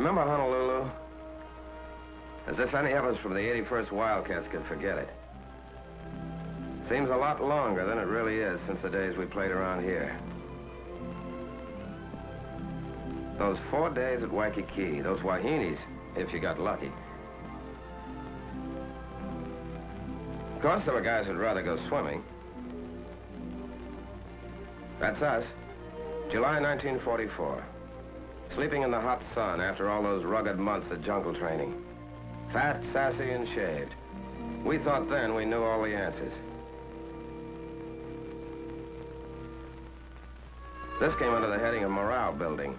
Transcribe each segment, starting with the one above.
Remember Honolulu? As if any of us from the 81st Wildcats could forget it. Seems a lot longer than it really is since the days we played around here. Those 4 days at Waikiki, those Wahinis, if you got lucky. Of course, there were guys who'd rather go swimming. That's us. July 1944. Sleeping in the hot sun after all those rugged months of jungle training. Fat, sassy, and shaved. We thought then we knew all the answers. This came under the heading of morale building.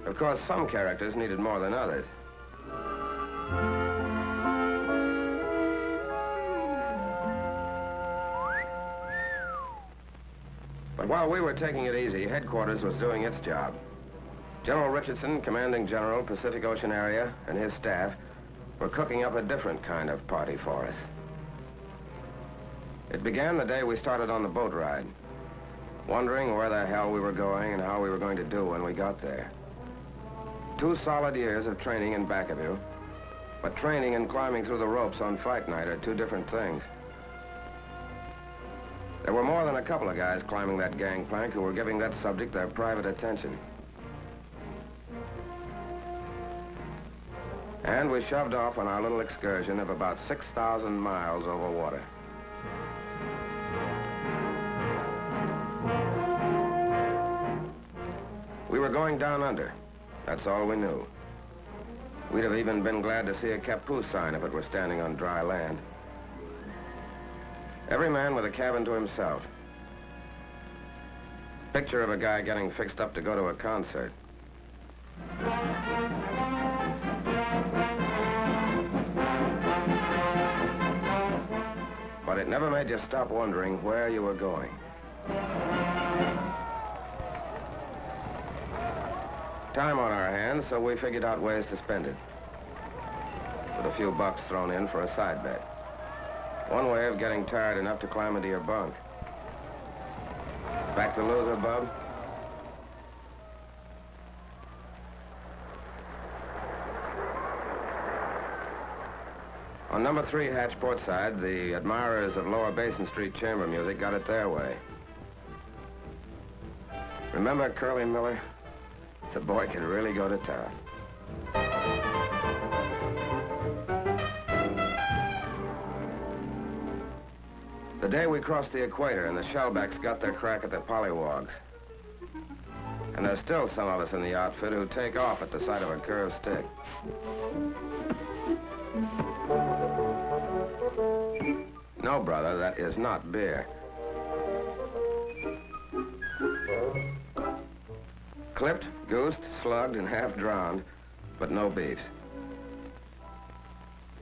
Of course, some characters needed more than others. But while we were taking it easy, headquarters was doing its job. General Richardson, commanding general, Pacific Ocean area, and his staff were cooking up a different kind of party for us. It began the day we started on the boat ride, wondering where the hell we were going and how we were going to do when we got there. 2 solid years of training in back of you, but training and climbing through the ropes on fight night are 2 different things. There were more than a couple of guys climbing that gangplank who were giving that subject their private attention. And we shoved off on our little excursion of about 6,000 miles over water. We were going down under. That's all we knew. We'd have even been glad to see a Kapu sign if it were standing on dry land. Every man with a cabin to himself. Picture of a guy getting fixed up to go to a concert. But it never made you stop wondering where you were going. Time on our hands, so we figured out ways to spend it. With a few bucks thrown in for a side bet. One way of getting tired enough to climb into your bunk. Back to loser, bub? On number 3 hatch port side, the admirers of Lower Basin Street chamber music got it their way. Remember Curly Miller? The boy could really go to town. The day we crossed the equator and the shellbacks got their crack at the pollywogs. And there's still some of us in the outfit who take off at the sight of a curved stick. No, brother, that is not beer. Clipped, goosed, slugged, and half drowned, but no beefs.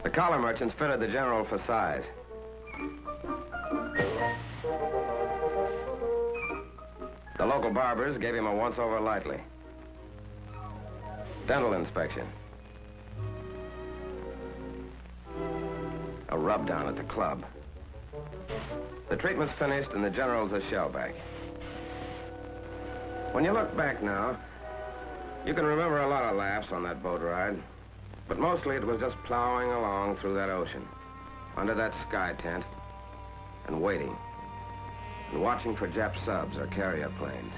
The collar merchants fitted the general for size. The local barbers gave him a once-over lightly. Dental inspection. A rub-down at the club. The treatment's finished and the general's a shellback. When you look back now, you can remember a lot of laughs on that boat ride, but mostly it was just plowing along through that ocean, under that sky tent, and waiting, and watching for Jap subs or carrier planes.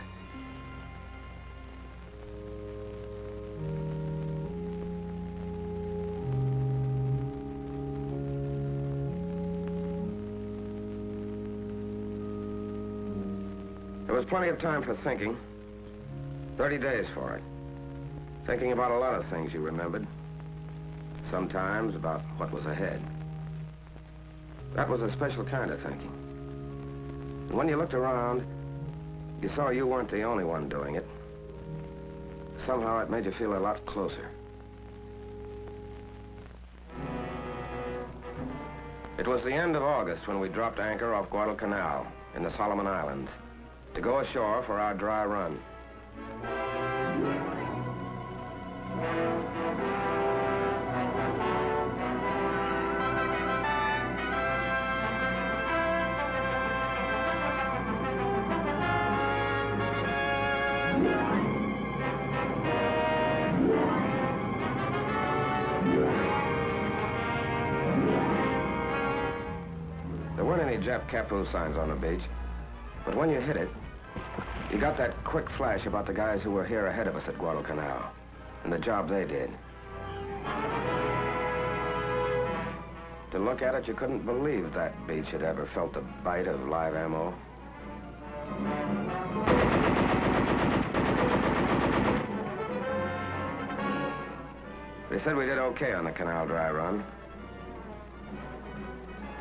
There was plenty of time for thinking. 30 days for it. Thinking about a lot of things you remembered. Sometimes about what was ahead. That was a special kind of thinking. And when you looked around, you saw you weren't the only one doing it. Somehow it made you feel a lot closer. It was the end of August when we dropped anchor off Guadalcanal in the Solomon Islands to go ashore for our dry run. any Jap Kapu signs on the beach. But when you hit it, you got that quick flash about the guys who were here ahead of us at Guadalcanal and the job they did. To look at it, you couldn't believe that beach had ever felt the bite of live ammo. They said we did okay on the canal dry run.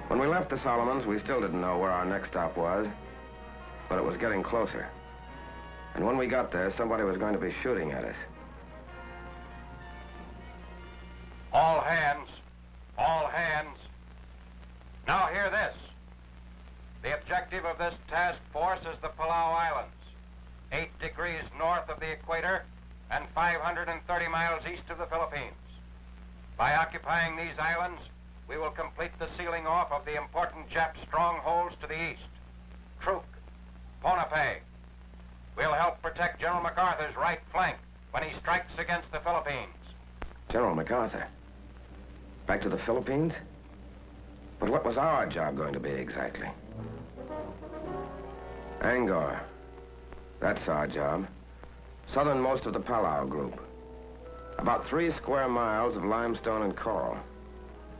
When we left the Solomons, we still didn't know where our next stop was, but it was getting closer. And when we got there, somebody was going to be shooting at us. All hands. All hands. Now hear this. The objective of this task force is the Palau Islands, 8 degrees north of the equator and 530 miles east of the Philippines. By occupying these islands, we will complete the sealing off of the important Jap strongholds to the east. Truk, Ponape. We'll help protect General MacArthur's right flank when he strikes against the Philippines. General MacArthur? Back to the Philippines? But what was our job going to be exactly? Anguar. That's our job. Southernmost of the Palau group. About 3 square miles of limestone and coral.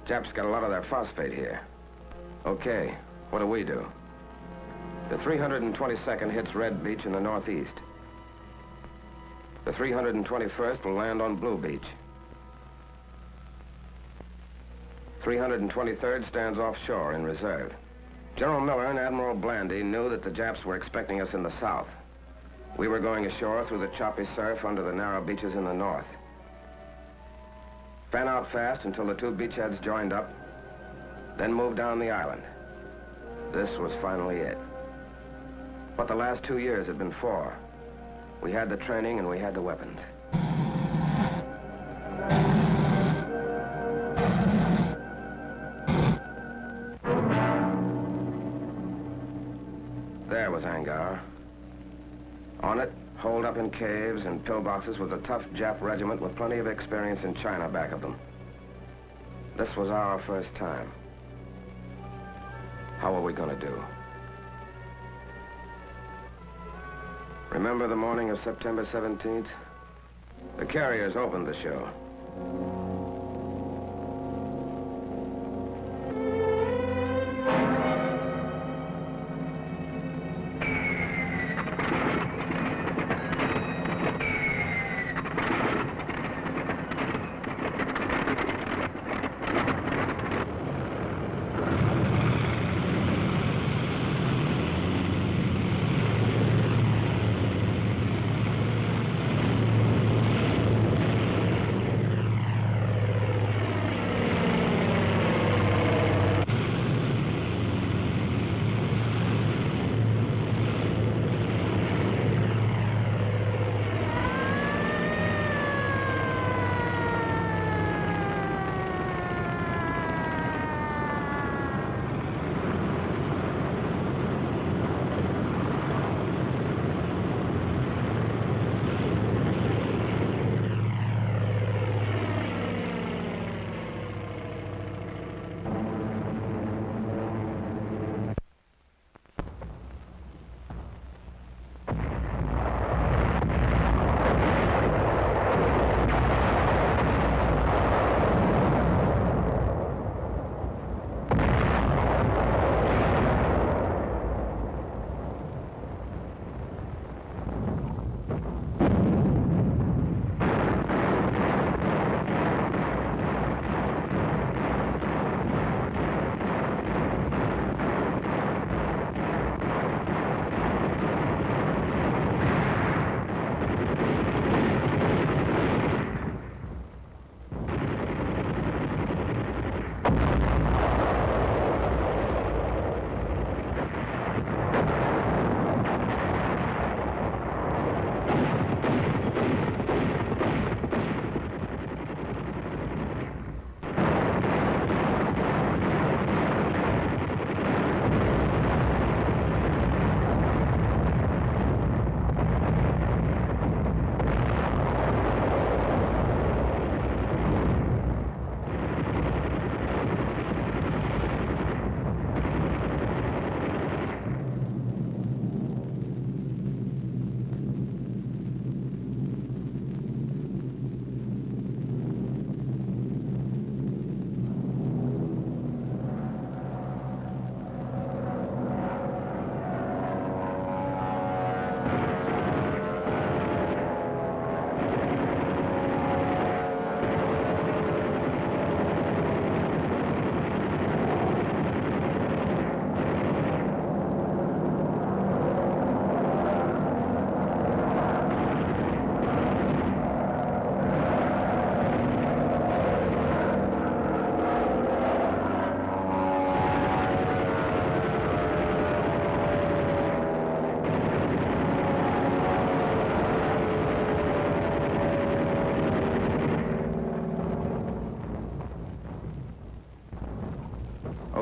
Japs got a lot of their phosphate here. Okay, what do we do? The 322nd hits Red Beach in the northeast. The 321st will land on Blue Beach. 323rd stands offshore in reserve. General Miller and Admiral Blandy knew that the Japs were expecting us in the south. We were going ashore through the choppy surf under the narrow beaches in the north. Fan out fast until the 2 beachheads joined up, then move down the island. This was finally it. What the last 2 years had been for. We had the training and we had the weapons. There was Anguar. On it, holed up in caves and pillboxes, was a tough Jap regiment with plenty of experience in China back of them. This was our first time. How were we going to do? Remember the morning of September 17th? The carriers opened the show.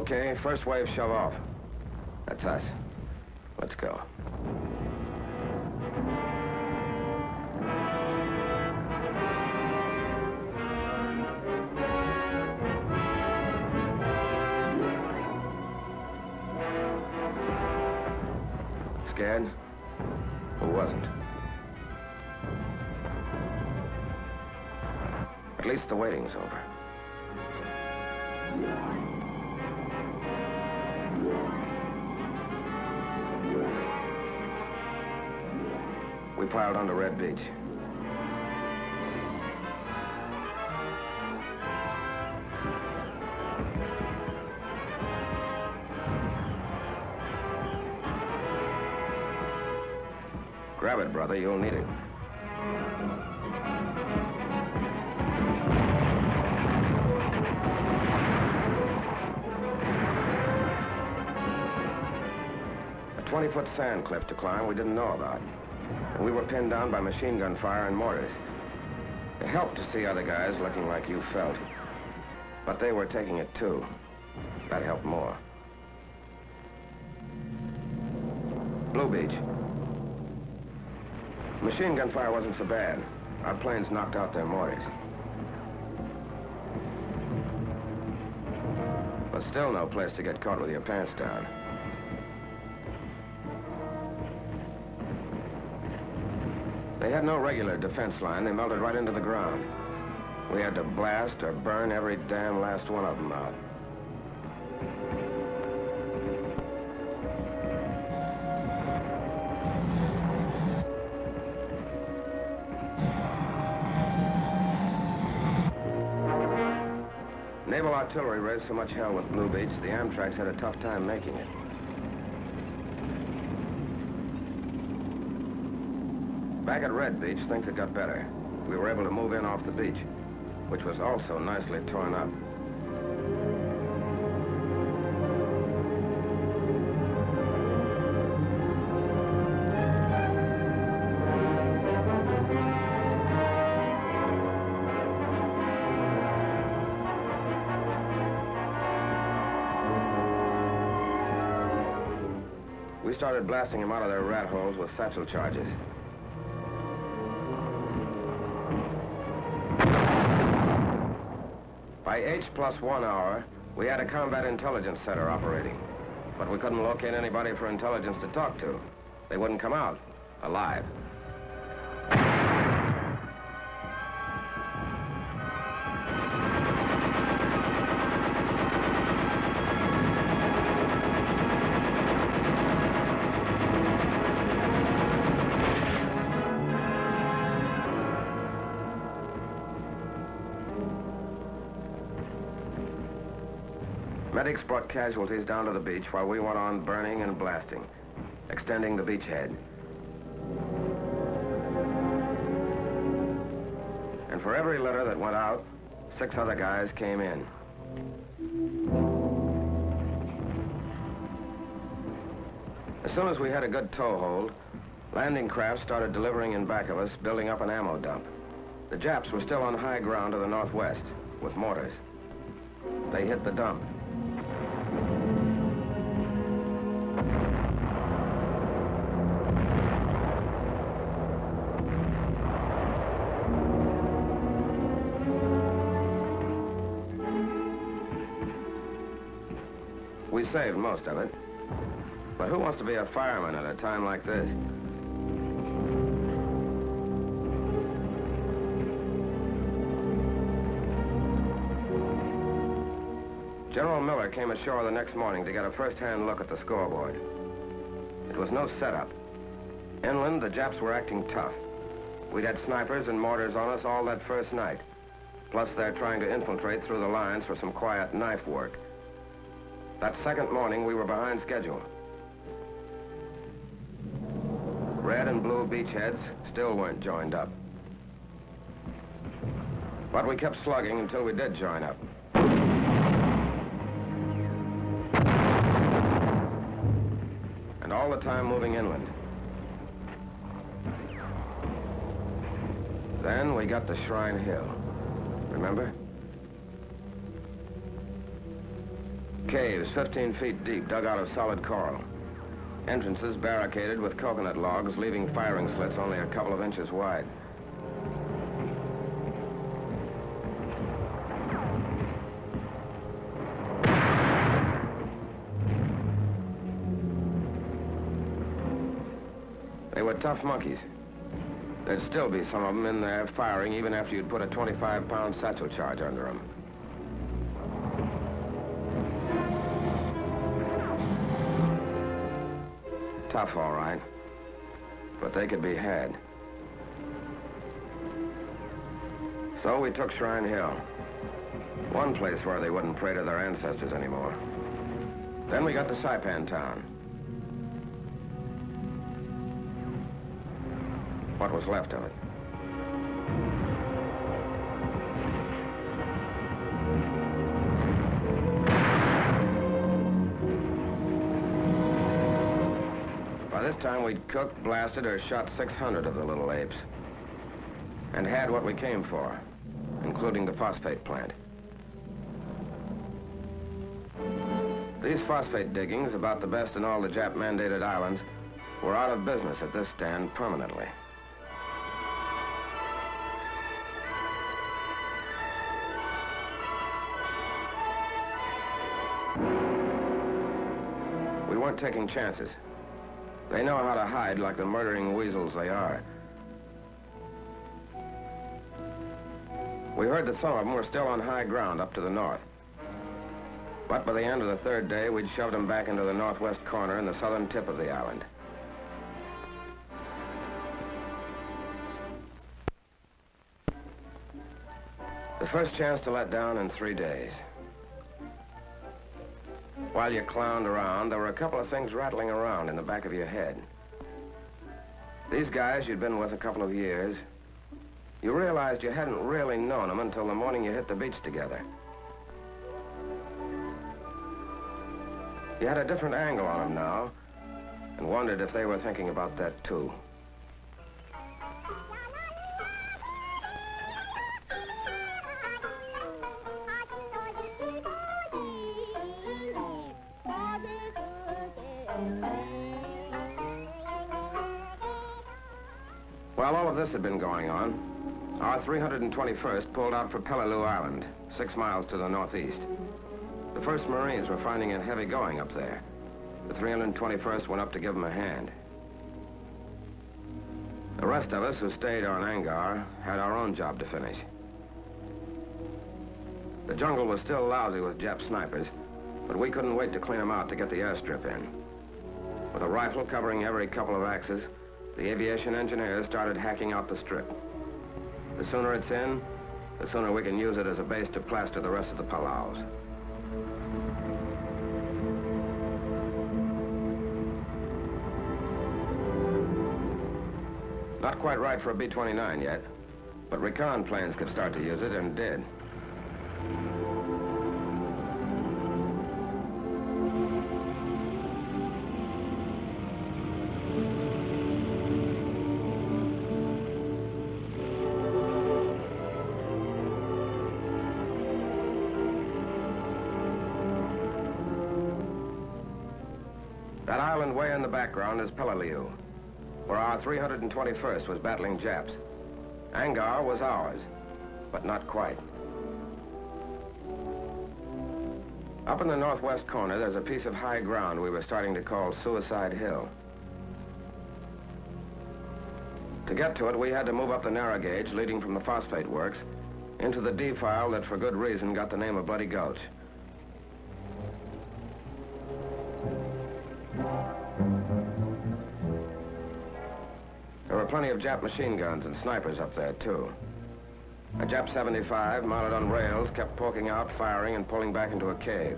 Okay, first wave shove off. That's us. Let's go. Scared? Who wasn't? At least the waiting's over. We piled onto Red Beach. Grab it, brother. You'll need it. A 20-foot sand cliff to climb we didn't know about. And we were pinned down by machine gun fire and mortars. It helped to see other guys looking like you felt. But they were taking it too. That helped more. Blue Beach. Machine gun fire wasn't so bad. Our planes knocked out their mortars. But still no place to get caught with your pants down. They had no regular defense line. They melted right into the ground. We had to blast or burn every damn last one of them out. Naval artillery raised so much hell with Blue Beach, the Amtraks had a tough time making it. Back at Red Beach, things had got better. We were able to move in off the beach, which was also nicely torn up. We started blasting them out of their rat holes with satchel charges. By H+1 hour, we had a combat intelligence center operating. But we couldn't locate anybody for intelligence to talk to. They wouldn't come out alive. Medics brought casualties down to the beach while we went on burning and blasting, extending the beachhead. And for every litter that went out, 6 other guys came in. As soon as we had a good toehold, landing craft started delivering in back of us, building up an ammo dump. The Japs were still on high ground to the northwest, with mortars. They hit the dump. We saved most of it. But who wants to be a fireman at a time like this? General Miller came ashore the next morning to get a first-hand look at the scoreboard. It was no setup. Inland, the Japs were acting tough. We'd had snipers and mortars on us all that first night. Plus, they're trying to infiltrate through the lines for some quiet knife work. That second morning, we were behind schedule. Red and blue beachheads still weren't joined up. But we kept slugging until we did join up. And all the time moving inland. Then we got to Shrine Hill. Remember? Caves 15 feet deep, dug out of solid coral. Entrances barricaded with coconut logs, leaving firing slits only a couple of inches wide. They were tough monkeys. There'd still be some of them in there firing even after you'd put a 25-pound satchel charge under them. Tough, all right, but they could be had. So we took Shrine Hill, one place where they wouldn't pray to their ancestors anymore. Then we got to Saipan Town. What was left of it. By this time, we'd cooked, blasted, or shot 600 of the little apes. And had what we came for, including the phosphate plant. These phosphate diggings, about the best in all the Jap-mandated islands, were out of business at this stand permanently. We weren't taking chances. They know how to hide like the murdering weasels they are. We heard that some of them were still on high ground up to the north. But by the end of the third day, we'd shoved them back into the northwest corner in the southern tip of the island. The first chance to let down in 3 days. While you clowned around, there were a couple of things rattling around in the back of your head. These guys you'd been with a couple of years, you realized you hadn't really known them until the morning you hit the beach together. You had a different angle on them now, and wondered if they were thinking about that too. While all of this had been going on, our 321st pulled out for Palau Island, 6 miles to the northeast. The 1st Marines were finding it heavy going up there. The 321st went up to give them a hand. The rest of us who stayed on Anguar had our own job to finish. The jungle was still lousy with Jap snipers, but we couldn't wait to clean them out to get the airstrip in. With a rifle covering every couple of axes, the aviation engineers started hacking out the strip. The sooner it's in, the sooner we can use it as a base to plaster the rest of the Palaus. Not quite right for a B-29 yet, but recon planes could start to use it, and did. That island way in the background is Peleliu, where our 321st was battling Japs. Anguar was ours, but not quite. Up in the northwest corner, there's a piece of high ground we were starting to call Suicide Hill. To get to it, we had to move up the narrow gauge leading from the phosphate works into the defile that, for good reason, got the name of Bloody Gulch. There were plenty of Jap machine guns and snipers up there, too. A Jap 75, mounted on rails, kept poking out, firing, and pulling back into a cave.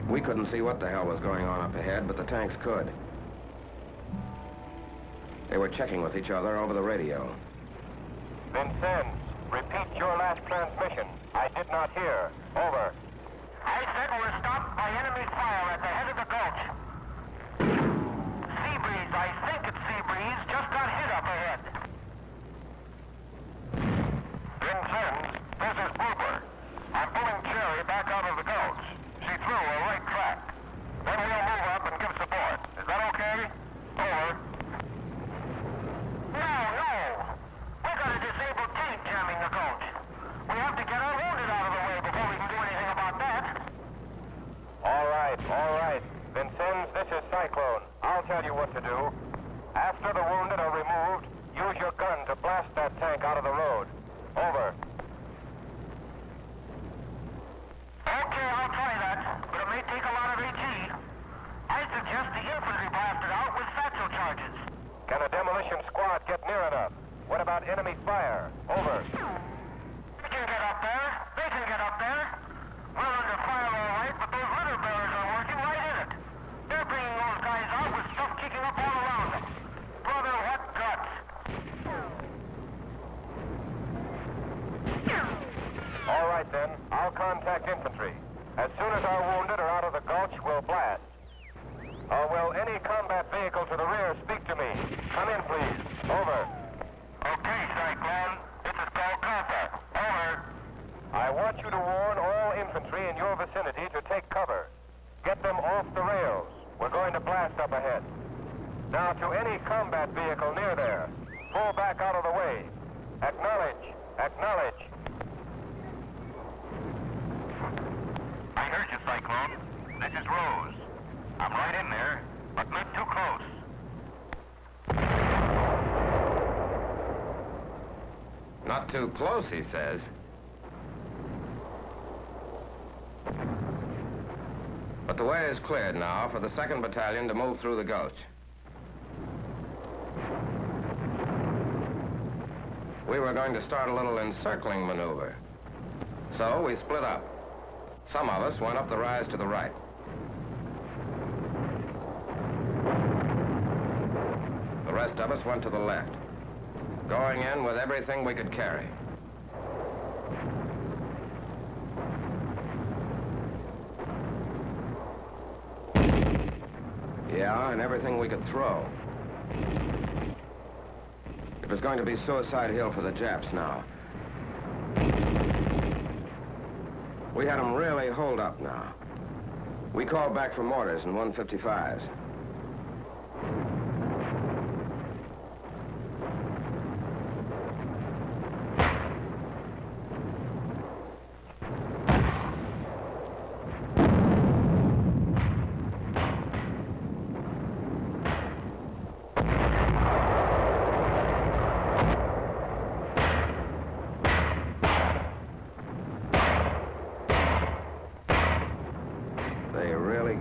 We couldn't see what the hell was going on up ahead, but the tanks could. They were checking with each other over the radio. Vincennes, repeat your last transmission. I did not hear. Over. I said we're stopped by enemy fire at the head of the gulch. Sea breeze, I think it's sea breeze, just got hit up ahead. Vincennes, this is Boober. I'm pulling Cherry back right, then. I'll contact infantry. As soon as our wounded are out of the gulch, we'll blast. Will any combat vehicle to the rear speak to me? Come in, please. Over. Okay, Cyclone. This is Paul Contact. Over. I want you to warn all infantry in your vicinity to take cover. Get them off the rails. We're going to blast up ahead. Now, to any combat vehicle near there, pull back out of the way. Acknowledge. Acknowledge. I heard you, Cyclone. This is Rose. I'm right in there, but not too close. Not too close, he says. But the way is cleared now for the 2nd Battalion to move through the gulch. We were going to start a little encircling maneuver. So we split up. Some of us went up the rise to the right. The rest of us went to the left, going in with everything we could carry. Yeah, and everything we could throw. It was going to be Suicide Hill for the Japs now. We had them really holed up now. We called back for mortars and 155s.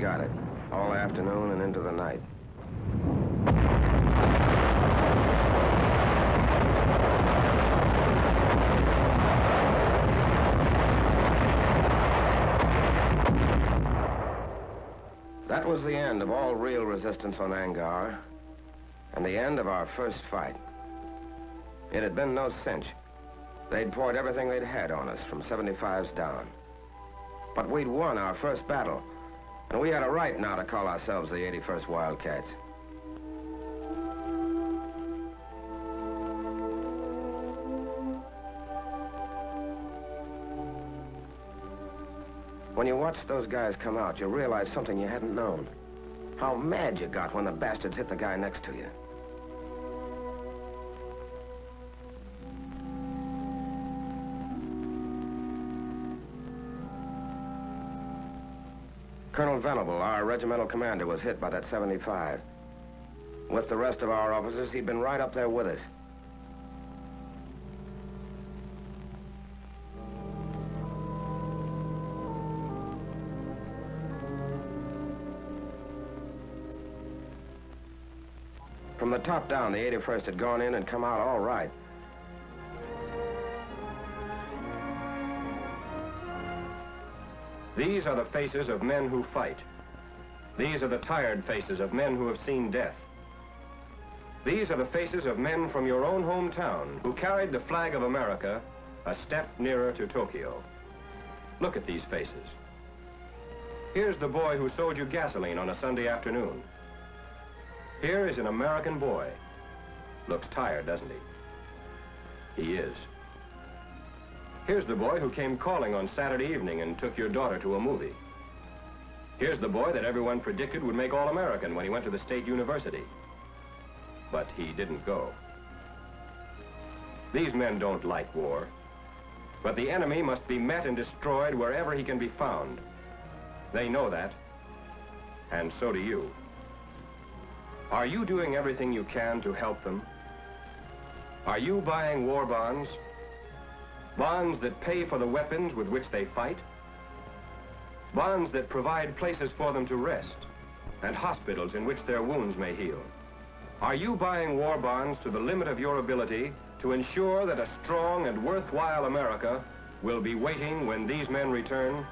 Got it. All afternoon and into the night. That was the end of all real resistance on Anguar, and the end of our first fight. It had been no cinch. They'd poured everything they'd had on us, from 75s down. But we'd won our first battle. And we had a right now to call ourselves the 81st Wildcats. When you watched those guys come out, you realized something you hadn't known. How mad you got when the bastards hit the guy next to you. Colonel Venable, our regimental commander, was hit by that 75. With the rest of our officers, he'd been right up there with us. From the top down, the 81st had gone in and come out all right. These are the faces of men who fight. These are the tired faces of men who have seen death. These are the faces of men from your own hometown who carried the flag of America a step nearer to Tokyo. Look at these faces. Here's the boy who sold you gasoline on a Sunday afternoon. Here is an American boy. Looks tired, doesn't he? He is. Here's the boy who came calling on Saturday evening and took your daughter to a movie. Here's the boy that everyone predicted would make All-American when he went to the State University. But he didn't go. These men don't like war. But the enemy must be met and destroyed wherever he can be found. They know that. And so do you. Are you doing everything you can to help them? Are you buying war bonds? Bonds that pay for the weapons with which they fight? Bonds that provide places for them to rest and hospitals in which their wounds may heal? Are you buying war bonds to the limit of your ability to ensure that a strong and worthwhile America will be waiting when these men return?